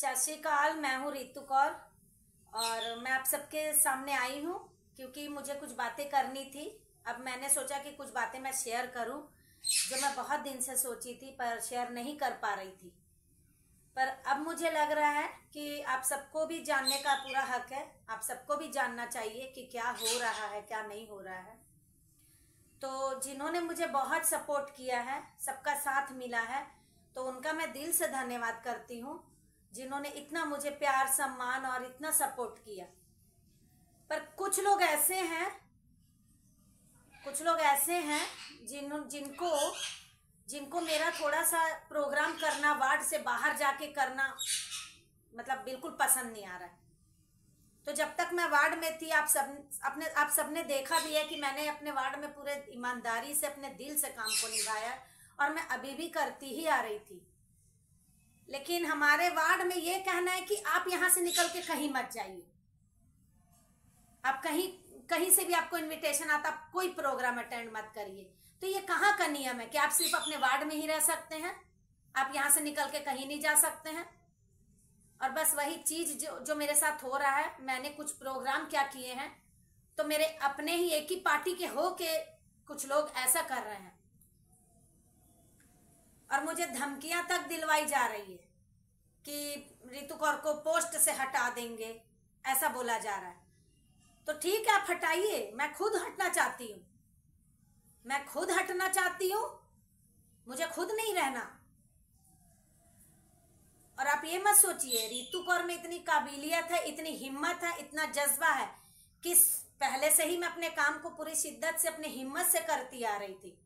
सत श्री अकाल। मैं हूँ रितु कौर और मैं आप सबके सामने आई हूँ क्योंकि मुझे कुछ बातें करनी थी। अब मैंने सोचा कि कुछ बातें मैं शेयर करूँ जो मैं बहुत दिन से सोची थी पर शेयर नहीं कर पा रही थी। पर अब मुझे लग रहा है कि आप सबको भी जानने का पूरा हक है, आप सबको भी जानना चाहिए कि क्या हो रहा है क्या नहीं हो रहा है। तो जिन्होंने मुझे बहुत सपोर्ट किया है, सबका साथ मिला है, तो उनका मैं दिल से धन्यवाद करती हूँ जिन्होंने इतना मुझे प्यार सम्मान और इतना सपोर्ट किया। पर कुछ लोग ऐसे हैं जिनको मेरा थोड़ा सा प्रोग्राम करना, वार्ड से बाहर जाके करना मतलब बिल्कुल पसंद नहीं आ रहा है। तो जब तक मैं वार्ड में थी आप सबने देखा भी है कि मैंने अपने वार्ड में पूरे ईमानदारी से अपने दिल से काम को निभाया और मैं अभी भी करती ही आ रही थी। लेकिन हमारे वार्ड में ये कहना है कि आप यहां से निकल के कहीं मत जाइए। आप कहीं से भी आपको इनविटेशन आता, आप कोई प्रोग्राम अटेंड मत करिए। तो ये कहाँ का नियम है कि आप सिर्फ अपने वार्ड में ही रह सकते हैं, आप यहां से निकल के कहीं नहीं जा सकते हैं। और बस वही चीज जो मेरे साथ हो रहा है। मैंने कुछ प्रोग्राम क्या किए हैं तो मेरे अपने ही एक ही पार्टी के हो के कुछ लोग ऐसा कर रहे हैं और मुझे धमकियां तक दिलवाई जा रही है कि रितु कौर को पोस्ट से हटा देंगे, ऐसा बोला जा रहा है। तो ठीक है, आप हटाइए, मैं खुद हटना चाहती हूँ, मुझे खुद नहीं रहना। और आप ये मत सोचिए रितु कौर में इतनी काबिलियत है, इतनी हिम्मत है, इतना जज्बा है कि पहले से ही मैं अपने काम को पूरी शिद्दत से अपनी हिम्मत से करती आ रही थी।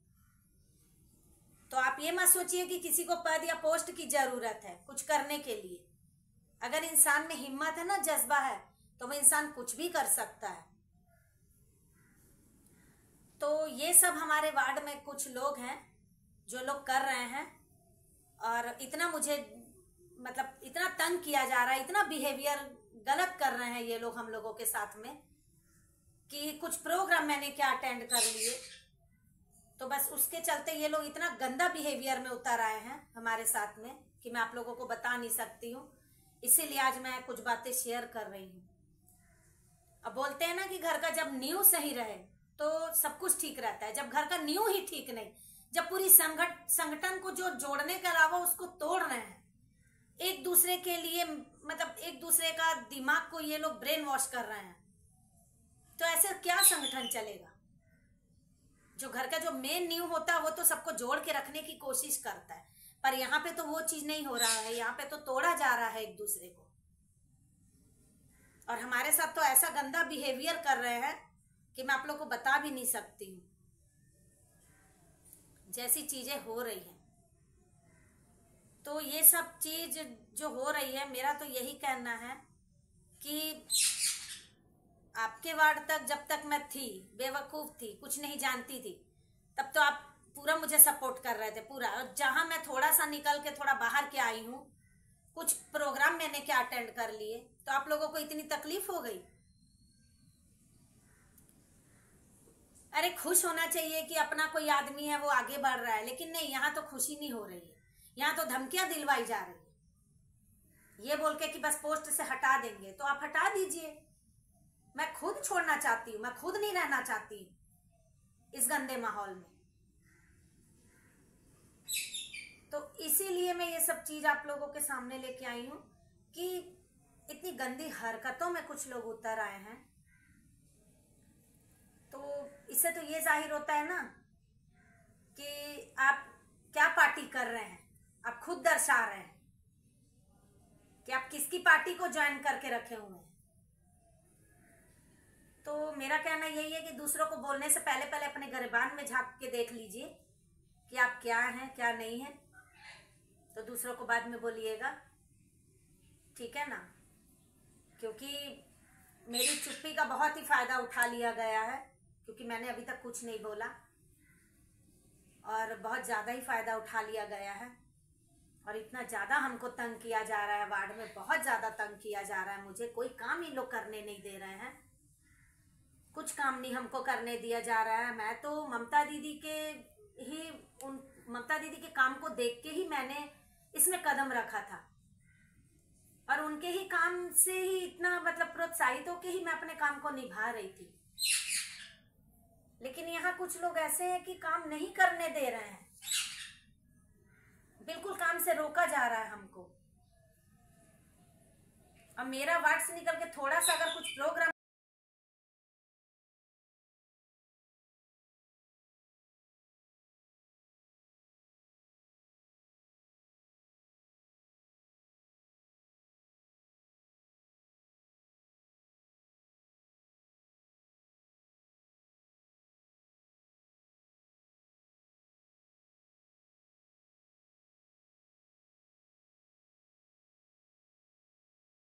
तो आप ये मत सोचिए कि किसी को पद या पोस्ट की जरूरत है कुछ करने के लिए। अगर इंसान में हिम्मत है ना, जज्बा है, तो वो इंसान कुछ भी कर सकता है। तो ये सब हमारे वार्ड में कुछ लोग हैं जो लोग कर रहे हैं और इतना मुझे मतलब इतना तंग किया जा रहा है, इतना बिहेवियर गलत कर रहे हैं ये लोग हम लोगों के साथ में कि कुछ प्रोग्राम मैंने क्या अटेंड कर लिए, तो बस उसके चलते ये लोग इतना गंदा बिहेवियर में उतर आए हैं हमारे साथ में कि मैं आप लोगों को बता नहीं सकती हूँ। इसीलिए आज मैं कुछ बातें शेयर कर रही हूँ। अब बोलते हैं ना कि घर का जब नींव सही रहे तो सब कुछ ठीक रहता है। जब घर का नींव ही ठीक नहीं, जब पूरी संगठन को जो जोड़ने के अलावा उसको तोड़ रहे हैं, एक दूसरे के लिए मतलब एक दूसरे का दिमाग को ये लोग ब्रेन वॉश कर रहे हैं, तो ऐसे क्या संगठन चलेगा। जो घर का जो मेन नींव होता है वो तो सबको जोड़ के रखने की कोशिश करता है, पर यहाँ पे तो वो चीज नहीं हो रहा है। यहाँ पे तो तोड़ा जा रहा है एक दूसरे को। और हमारे साथ तो ऐसा गंदा बिहेवियर कर रहे हैं कि मैं आप लोग को बता भी नहीं सकती हूँ जैसी चीजें हो रही हैं। तो ये सब चीज जो हो रही है, मेरा तो यही कहना है कि आपके वार्ड तक जब तक मैं थी, बेवकूफ थी, कुछ नहीं जानती थी, तब तो आप पूरा मुझे सपोर्ट कर रहे थे पूरा। और जहां मैं थोड़ा सा निकल के थोड़ा बाहर के आई हूँ, कुछ प्रोग्राम मैंने क्या अटेंड कर लिए, तो आप लोगों को इतनी तकलीफ हो गई। अरे खुश होना चाहिए कि अपना कोई आदमी है वो आगे बढ़ रहा है, लेकिन नहीं, यहाँ तो खुशी नहीं हो रही है। यहाँ तो धमकियां दिलवाई जा रही है ये बोल के कि बस पोस्ट से हटा देंगे। तो आप हटा दीजिए, मैं खुद छोड़ना चाहती हूँ, मैं खुद नहीं रहना चाहती इस गंदे माहौल में। तो इसीलिए मैं ये सब चीज आप लोगों के सामने लेके आई हूँ कि इतनी गंदी हरकतों में कुछ लोग उतर आए हैं। तो इससे तो ये जाहिर होता है ना कि आप क्या पार्टी कर रहे हैं। आप खुद दर्शा रहे हैं कि आप किसकी पार्टी को ज्वाइन करके रखे हुए हैं। तो मेरा कहना यही है कि दूसरों को बोलने से पहले पहले अपने गिरबान में झांक के देख लीजिए कि आप क्या हैं क्या नहीं है, तो दूसरों को बाद में बोलिएगा, ठीक है ना। क्योंकि मेरी चुप्पी का बहुत ही फायदा उठा लिया गया है, क्योंकि मैंने अभी तक कुछ नहीं बोला और बहुत ज़्यादा ही फायदा उठा लिया गया है। और इतना ज़्यादा हमको तंग किया जा रहा है, वार्ड में बहुत ज़्यादा तंग किया जा रहा है। मुझे कोई काम ही लोग करने नहीं दे रहे हैं, कुछ काम नहीं हमको करने दिया जा रहा है। मैं तो ममता दीदी के काम को देख के ही मैंने इसमें कदम रखा था और उनके ही काम से ही इतना मतलब प्रोत्साहित होके ही मैं अपने काम को निभा रही थी। लेकिन यहाँ कुछ लोग ऐसे हैं कि काम नहीं करने दे रहे हैं, बिल्कुल काम से रोका जा रहा है हमको। अब मेरा वार्ड से निकल के थोड़ा सा अगर कुछ प्रोग्राम